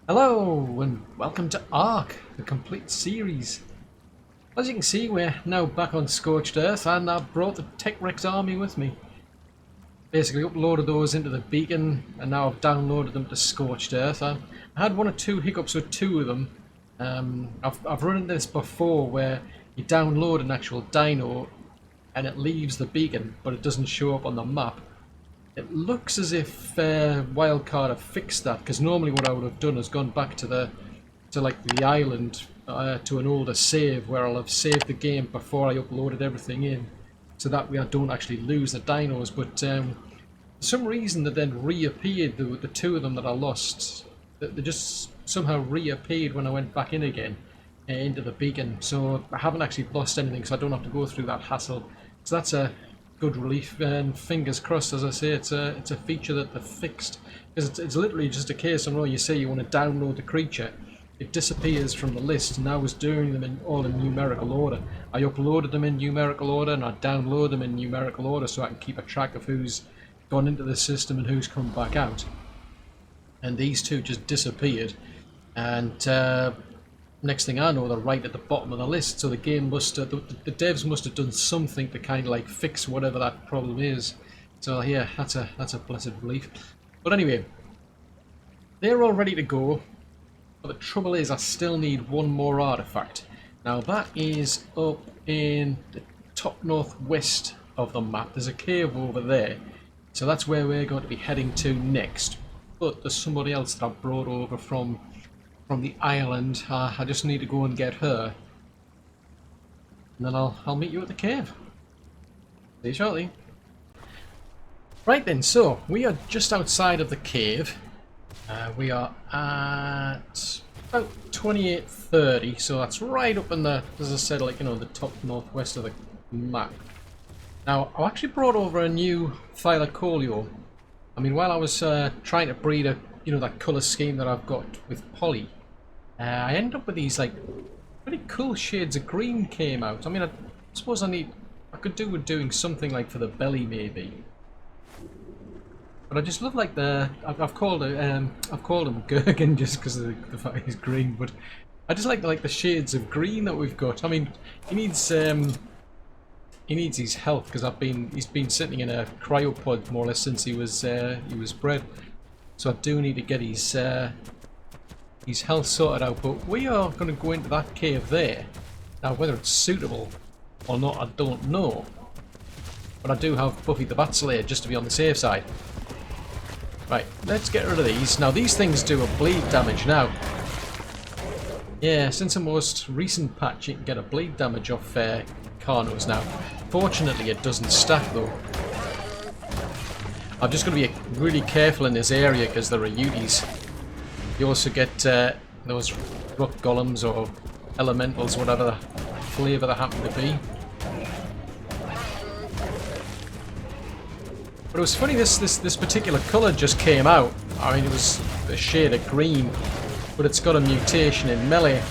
Hello and welcome to ARK, the complete series. As you can see, we're now back on Scorched Earth and I've brought the Tech Rex army with me. Basically uploaded those into the beacon and now I've downloaded them to Scorched Earth. I had one or two hiccups with two of them. I've run into this before where you download an actual dino and it leaves the beacon but it doesn't show up on the map. It looks as if Wildcard have fixed that, because normally what I would have done is gone back to the island to an older save where I'll have saved the game before I uploaded everything in, so that way I don't actually lose the dinos. But for some reason they then reappeared. The two of them that I lost, they just somehow reappeared when I went back in again into the beacon. So I haven't actually lost anything, so I don't have to go through that hassle. So that's a good relief, and fingers crossed, as I say, it's a feature that they've fixed, because it's literally just a case of, you say you want to download the creature, it disappears from the list, and I was doing them all in numerical order. I uploaded them in numerical order and I download them in numerical order so I can keep a track of who's gone into the system and who's come back out. And these two just disappeared, and next thing I know, they're right at the bottom of the list. So the game must have, the devs must have done something to kind of like fix whatever that problem is. So yeah, that's a blessed relief. But anyway, they're all ready to go. But the trouble is, I still need one more artifact. Now that is up in the top northwest of the map. There's a cave over there, so that's where we're going to be heading to next. But there's somebody else that I brought over from the island. I just need to go and get her, and then I'll meet you at the cave. See you shortly. Right then, so we are just outside of the cave. We are at about 2830, so that's right up in the, as I said, like, the top northwest of the map. Now, I actually brought over a new Thylacoleo. I mean, while I was trying to breed a, that colour scheme that I've got with Poly, I ended up with these like pretty cool shades of green came out. I mean, I suppose I could do with doing something like for the belly maybe. But I just love like I've called him Gherkin just because of the fact he's green. But I just like the shades of green that we've got. I mean, he needs his health, because he's been sitting in a cryopod more or less since he was bred. So I do need to get his health sorted out. But we are going to go into that cave there. Now, whether it's suitable or not, I don't know. But I do have Buffy the Bat Slayer just to be on the safe side. Right, let's get rid of these. Now, these things do a bleed damage now. Yeah, since the most recent patch, you can get a bleed damage off Carnos now. Fortunately, it doesn't stack though. I'm just going to be really careful in this area because there are Uties. You also get those rock golems or elementals, whatever flavour they happen to be. But it was funny, this particular colour just came out. I mean, it was a shade of green, but it's got a mutation in melee.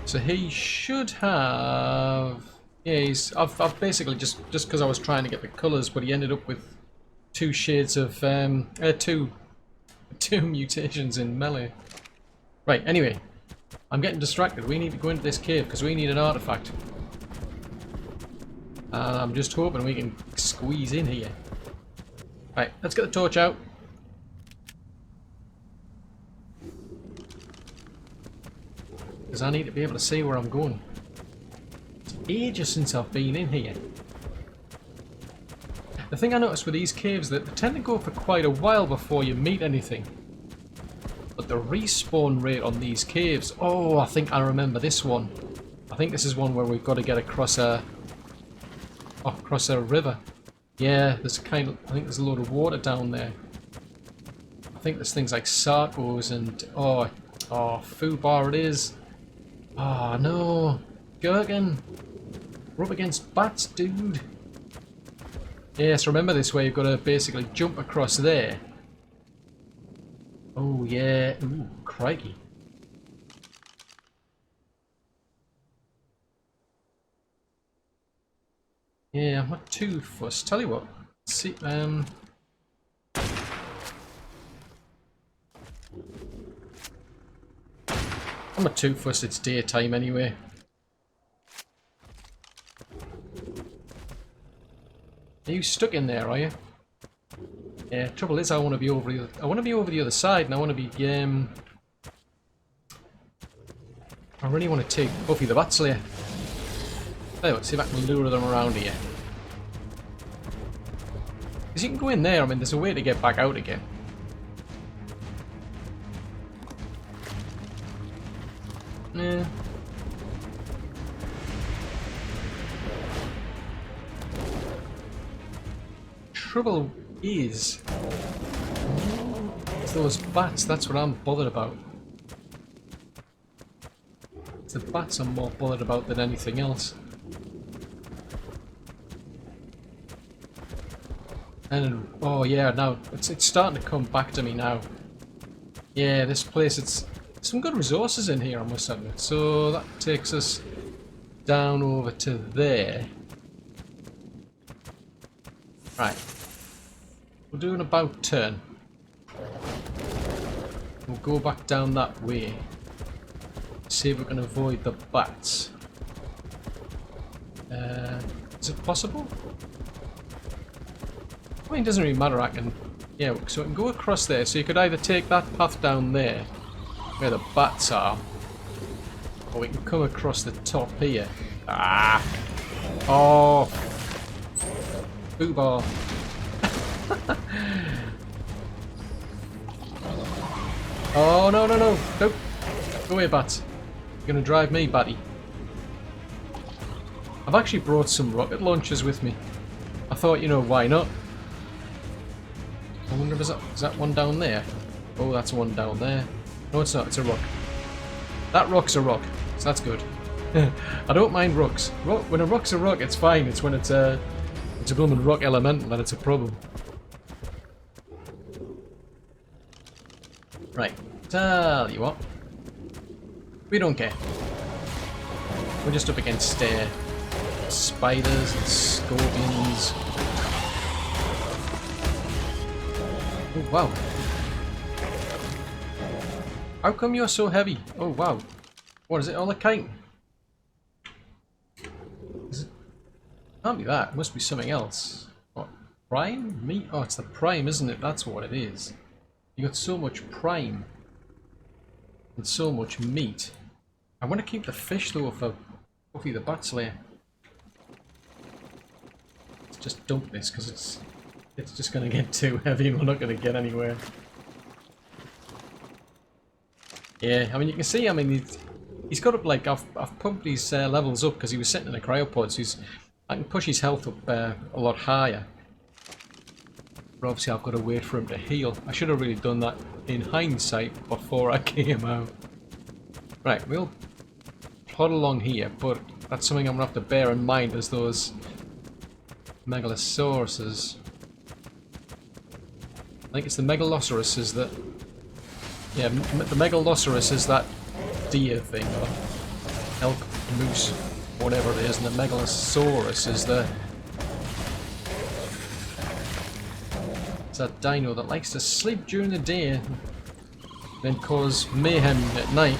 So he should have... Yeah, I've basically just because I was trying to get the colours, but he ended up with two shades of two mutations in melee. Right, anyway, I'm getting distracted. We need to go into this cave because we need an artifact. And I'm just hoping we can squeeze in here. Right, let's get the torch out. Because I need to be able to see where I'm going. It's ages since I've been in here. The thing I noticed with these caves is that they tend to go for quite a while before you meet anything. But the respawn rate on these caves... Oh, I think I remember this one. I think this is one where we've got to get across a river. Yeah, there's I think there's a load of water down there. I think there's things like sarcos and... Oh, food bar it is. Oh, no. Gherkin. We're up against bats, dude. Yes, remember this way, you've got to basically jump across there. Oh, yeah. Ooh, crikey. Yeah, I'm not too fussed. Tell you what. Let's see, I'm not too fussed, it's daytime anyway. Are you stuck in there, are you? Yeah, trouble is I want to be over the other side, and I want to be I really want to take Buffy the Bat-Slayer. Let's see if I can lure them around here. Because you can go in there, I mean, there's a way to get back out again. Yeah. Trouble is, it's those bats, that's what I'm bothered about. It's the bats I'm more bothered about than anything else. And, oh yeah, now, it's starting to come back to me now. Yeah, this place, it's some good resources in here, I must admit. So that takes us down over to there. Right. We'll do an about turn. We'll go back down that way. See if we can avoid the bats. Is it possible? I mean, it doesn't really matter. I can... Yeah, so I can go across there. So you could either take that path down there, where the bats are, or we can come across the top here. Ah! Oh! Football. Oh, no, no, no. Nope. Go away, bats. You're going to drive me, batty. I've actually brought some rocket launchers with me. I thought, you know, why not? I wonder if is that one down there? Oh, that's one down there. No, it's not. It's a rock. That rock's a rock, so that's good. I don't mind rocks. When a rock's a rock, it's fine. It's when it's a blooming rock elemental that it's a problem. Right. Tell you what. We don't care. We're just up against spiders and scorpions. Oh, wow. How come you're so heavy? Oh, wow. What is it, all the kite? Can't be that. It must be something else. What? Prime? Meat? Oh, it's the prime, isn't it? That's what it is. You got so much prime. And so much meat. I want to keep the fish, though, for Buffy the Bat-Slayer. Let's just dump this, because it's just going to get too heavy and we're not going to get anywhere. Yeah, I mean, you can see, I mean, he's got up, like, I've pumped his levels up because he was sitting in a cryopod, so I can push his health up a lot higher. But obviously I've got to wait for him to heal. I should have really done that in hindsight before I came out. Right, we'll plod along here, but that's something I'm going to have to bear in mind as those megalosauruses. I think it's the megalosauruses that... Yeah, the megalosaurus is that deer thing, or elk, moose, whatever it is, and the megalosaurus is the... It's that dino that likes to sleep during the day and then cause mayhem at night.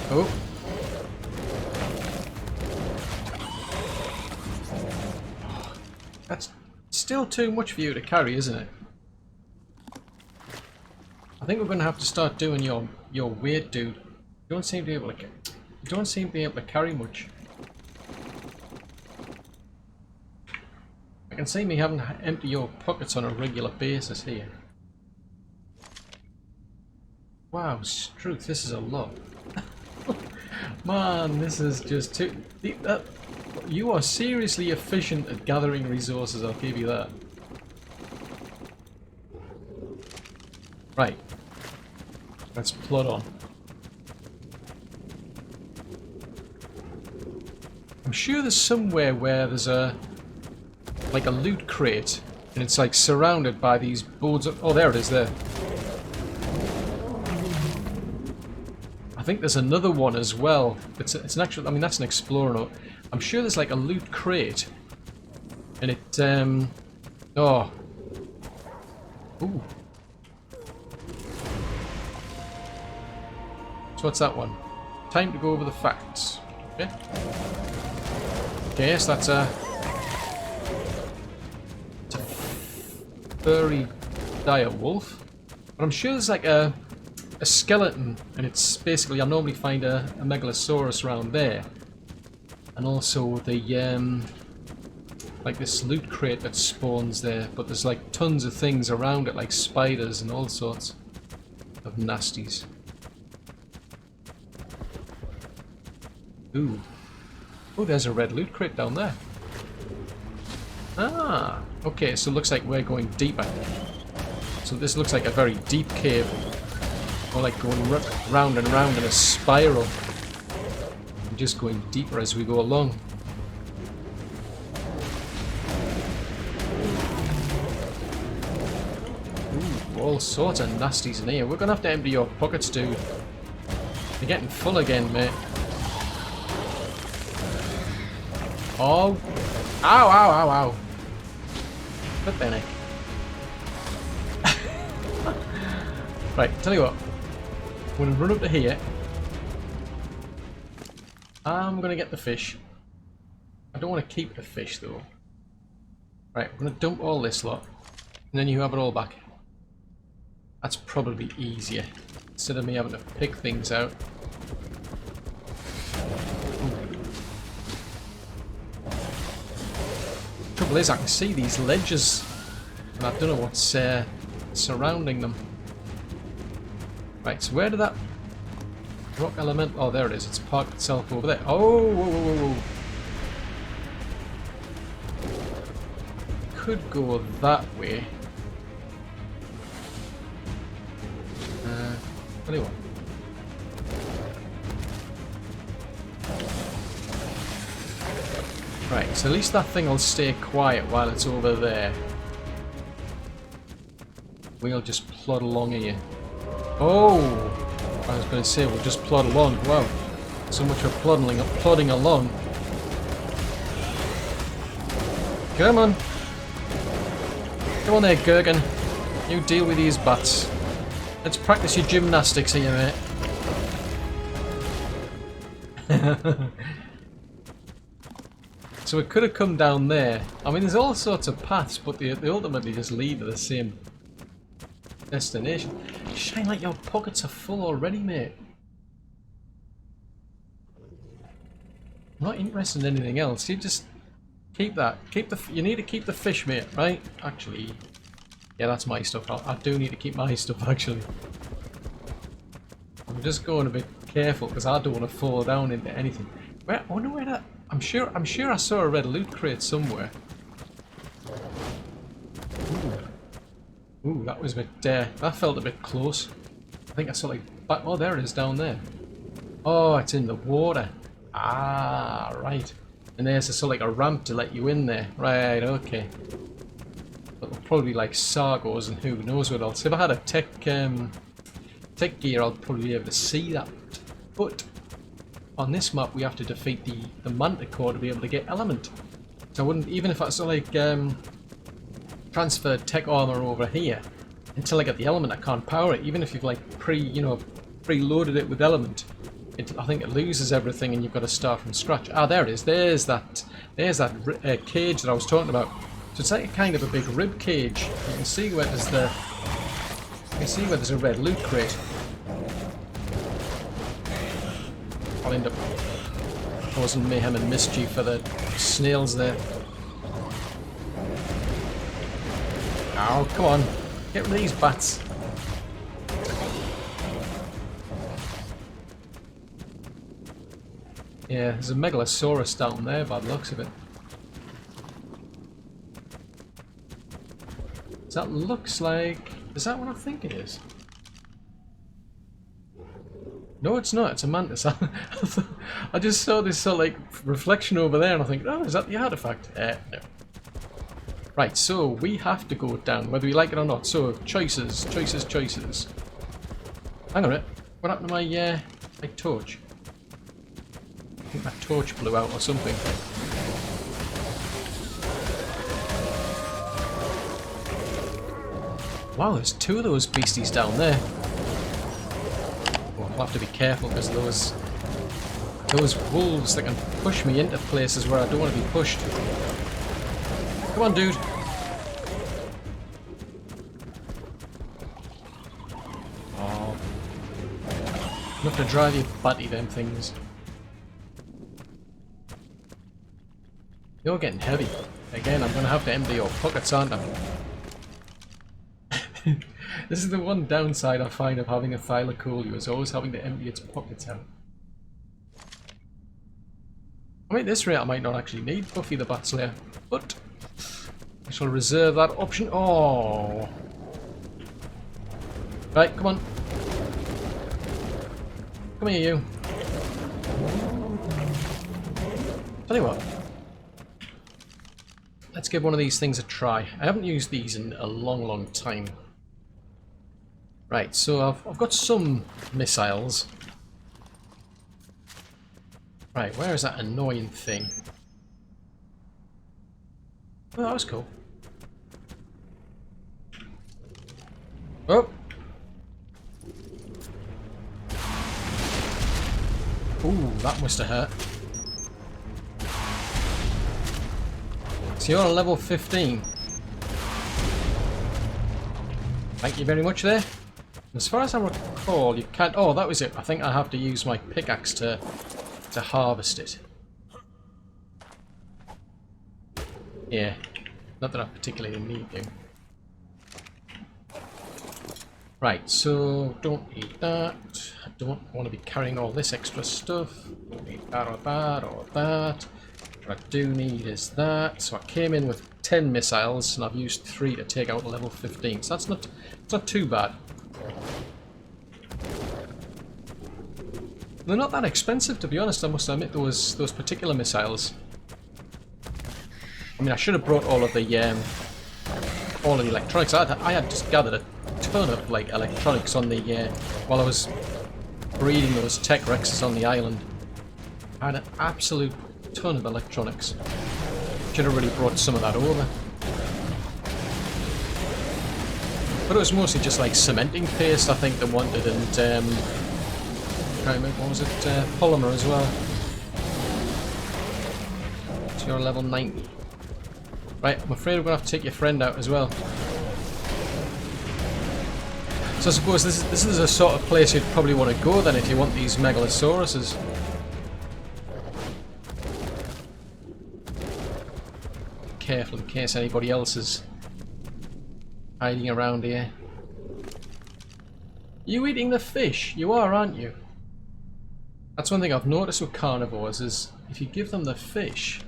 Oh. That's still too much for you to carry, isn't it? I think we're going to have to start doing your weight, dude. You don't seem to be able to carry much. I can see me having to empty your pockets on a regular basis here. Wow, Struth, this is a lot. Man, this is just too... You are seriously efficient at gathering resources, I'll give you that. Right. Let's plod on. I'm sure there's somewhere where there's like a loot crate, and it's like surrounded by these boards of... Oh, there it is there. I think there's another one as well. It's an actual... I mean, that's an explorer note. I'm sure there's like a loot crate, and it... Oh. Ooh. So what's that one? Time to go over the facts. Okay. Okay, so that's a furry dire wolf. But I'm sure there's like a skeleton, and it's basically, I normally find a megalosaurus around there. And also the like this loot crate that spawns there, but there's like tons of things around it, like spiders and all sorts of nasties. Ooh. Oh, there's a red loot crate down there. Ah, okay, so it looks like we're going deeper. So this looks like a very deep cave. Or like going round and round in a spiral. And just going deeper as we go along. Ooh, all sorts of nasties in here. We're gonna have to empty your pockets, dude. You're getting full again, mate. Oh! Ow, ow, ow, ow. Flip their neck. Right, tell you what. I'm going to run up to here. I'm going to get the fish. I don't want to keep the fish, though. Right, I'm going to dump all this lot. And then you have it all back. That's probably easier. Instead of me having to pick things out. Trouble is, I can see these ledges, and I don't know what's surrounding them. Right, so where did that rock element? Oh, there it is. It's parked itself over there. Oh, whoa, whoa, whoa, whoa. Could go that way. Tell you what. Right, so at least that thing will stay quiet while it's over there. We'll just plod along here. Oh! I was going to say we'll just plod along. Wow. So much for plodding along. Come on. Come on there, Gurgen. You deal with these bats. Let's practice your gymnastics here, mate. So it could have come down there. I mean, there's all sorts of paths, but they ultimately just lead to the same destination. Shine like your pockets are full already, mate. I'm not interested in anything else. You just keep that. You need to keep the fish, mate, right? Actually, yeah, that's my stuff. I do need to keep my stuff, actually. I'm just going a bit careful because I don't want to fall down into anything. I wonder where that... I'm sure I saw a red loot crate somewhere. Ooh, that was a bit... that felt a bit close. I think I saw like... oh, there it is down there. Oh, it's in the water. Ah, right. And there's sort of like a ramp to let you in there. Right, okay. It'll probably be like Sargos and who knows what else. If I had a tech gear, I'll probably be able to see that. But... on this map, we have to defeat the Manticore to be able to get element. So I wouldn't, even if I sort of like transferred tech armor over here, until I get the element, I can't power it. Even if you've like preloaded it with element, I think it loses everything, and you've got to start from scratch. Ah, there it is. There's that cage that I was talking about. So it's like a kind of a big rib cage. You can see where there's a red loot crate. I'll end up causing mayhem and mischief for the snails there. Oh, come on. Get rid of these bats. Yeah, there's a megalosaurus down there by the looks of it. That looks like... is that what I think it is? No, it's not. It's a mantis. I just saw this sort of like reflection over there, and I think, oh, is that the artifact? No. Right, so we have to go down, whether we like it or not. So choices. Hang on a minute. What happened to my torch? I think my torch blew out or something. Wow, there's two of those beasties down there. Oh, I'll have to be careful because those wolves that can push me into places where I don't want to be pushed. Come on, dude. Oh. Enough to drive you batty, them things. You're getting heavy. Again, I'm going to have to empty your pockets, aren't I? This is the one downside I find of having a Thylacoleo, is always having to empty its pockets out. I mean, at this rate I might not actually need Buffy the Batslayer, but I shall reserve that option. Oh! Right, come on. Come here, you. Tell you what. Let's give one of these things a try. I haven't used these in a long time. Right, so I've got some missiles. Right, where is that annoying thing? Oh, that was cool. Oh! Ooh, that must have hurt. So you're on level 15. Thank you very much there. As far as I recall, you can't... Oh, that was it. I think I have to use my pickaxe to harvest it. Yeah. Not that I particularly need to. Right, so don't need that. I don't want to be carrying all this extra stuff. Don't need that or that or that. What I do need is that. So I came in with 10 missiles and I've used 3 to take out level 15. So that's not too bad. They're not that expensive, to be honest, I must admit, those particular missiles. I mean, I should have brought all of the electronics. I had just gathered a ton of like electronics on the while I was breeding those tech rexes on the island. I had an absolute ton of electronics. Should have really brought some of that over. But it was mostly just like cementing paste, I think, they wanted, and what was it? Polymer as well. So you're level 90. Right, I'm afraid we're going to have to take your friend out as well. So I suppose this is a sort of place you'd probably want to go then if you want these megalosauruses. Careful in case anybody else is hiding around here. You eating the fish? You are, aren't you? That's one thing I've noticed with carnivores, is if you give them the fish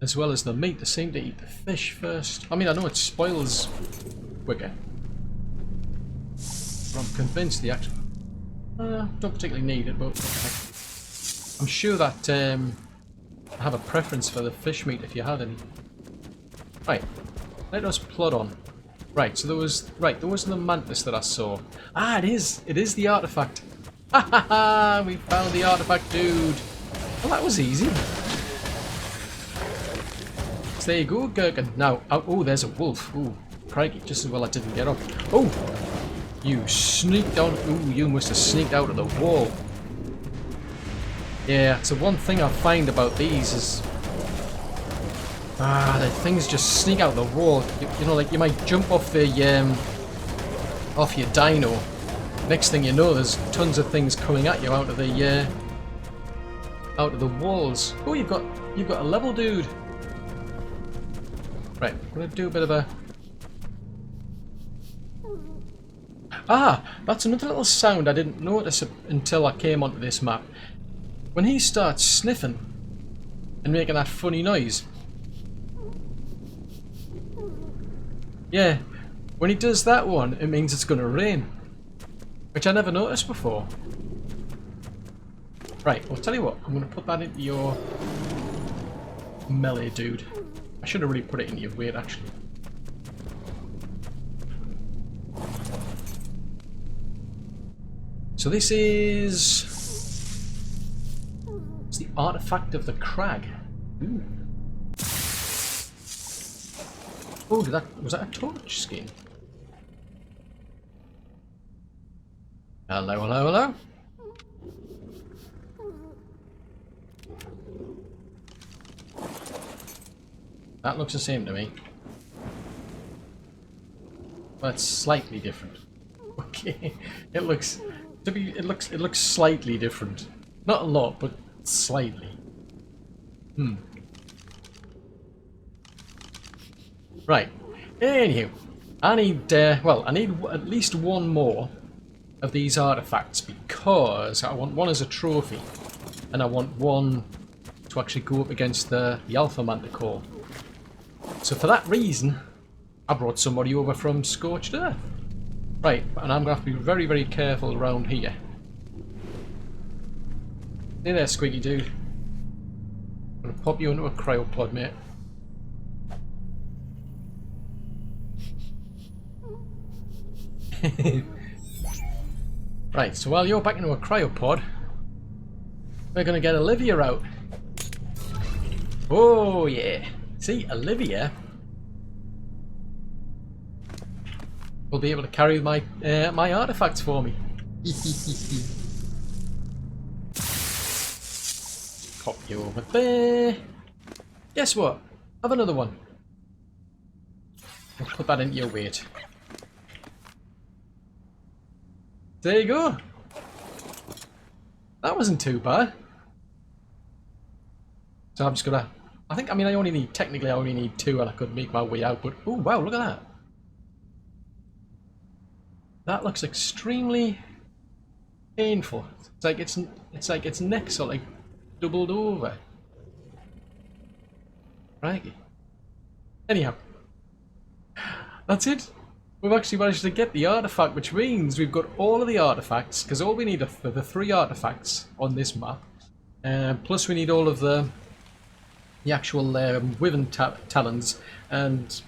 as well as the meat, they seem to eat the fish first. I mean, I know it spoils quicker, but I'm convinced the actual... don't particularly need it, but I'm sure that I have a preference for the fish meat if you had any. Right, let us plod on. Right, so there was the mantis that I saw. Ah, it is the artifact. Ha ha ha! We found the artifact, dude. Well, that was easy. So there you go, Gherkin. Now, oh, there's a wolf. Ooh, crikey, just as well I didn't get up. Oh, you sneaked on. Ooh, you must have sneaked out of the wall. Yeah, so one thing I find about these is, the things just sneak out the wall. You know, like you might jump off the off your dino. Next thing you know, there's tons of things coming at you out of the walls. Oh, you've got a level, dude. Right, I'm gonna do a bit of a... Ah, that's another little sound I didn't notice until I came onto this map. When he starts sniffing and making that funny noise. Yeah, when he does that one, it means it's gonna rain. Which I never noticed before. Right, well, tell you what, I'm going to put that into your melee, dude. I should have really put it into your weight, actually. So this is... It's the Artifact of the Crag. Ooh. Oh, was that a torch skin? Hello, hello, hello. That looks the same to me. But it's slightly different. Okay. It looks slightly different. Not a lot, but slightly. Right. Anywho, I need at least one more of these artifacts because I want one as a trophy, and I want one to actually go up against the Alpha Manticore. So for that reason, I brought somebody over from Scorched Earth. Right, and I'm going to have to be very, very careful around here. Hey there, squeaky dude. I'm going to pop you into a cryopod, mate. Right, so while you're back into a cryopod, we're going to get Olivia out. Oh, yeah. See, Olivia will be able to carry my my artifacts for me. Pop you over there. Guess what? Have another one. I'll put that into your weight. There you go. That wasn't too bad. So I'm just gonna... I only need... Technically I only need 2 and I could make my way out, but... Oh wow, look at that. That looks extremely painful. It's like its neck's sort of like doubled over. Right. Anyhow. That's it. We've actually managed to get the artifact, which means we've got all of the artifacts, because all we need are the 3 artifacts on this map. Plus we need all of the actual Wyvern talons, and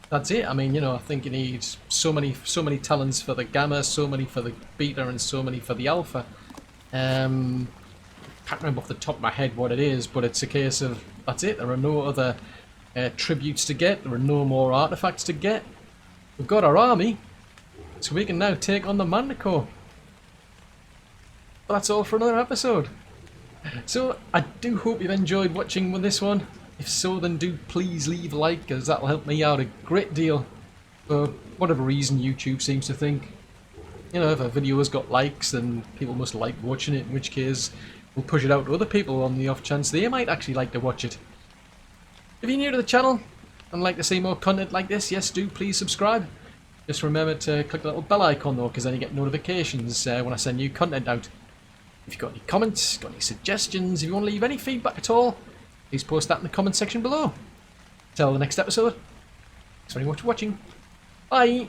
that's it. I mean, you know, I think you need so many talons for the Gamma, so many for the Beta, and so many for the Alpha. Can't remember off the top of my head what it is, but it's a case of, that's it. There are no other tributes to get, there are no more artifacts to get. We've got our army, so we can now take on the Manticore. But that's all for another episode. So, I do hope you've enjoyed watching with this one. If so, then do please leave a like, as that'll help me out a great deal. For whatever reason YouTube seems to think. You know, if a video has got likes, then people must like watching it, in which case we'll push it out to other people on the off chance they might actually like to watch it. If you're new to the channel and like to see more content like this, yes, do please subscribe. Just remember to click the little bell icon though, because then you get notifications when I send new content out. If you've got any comments, got any suggestions, if you want to leave any feedback at all, please post that in the comment section below. Till the next episode, thanks very much for watching. Bye!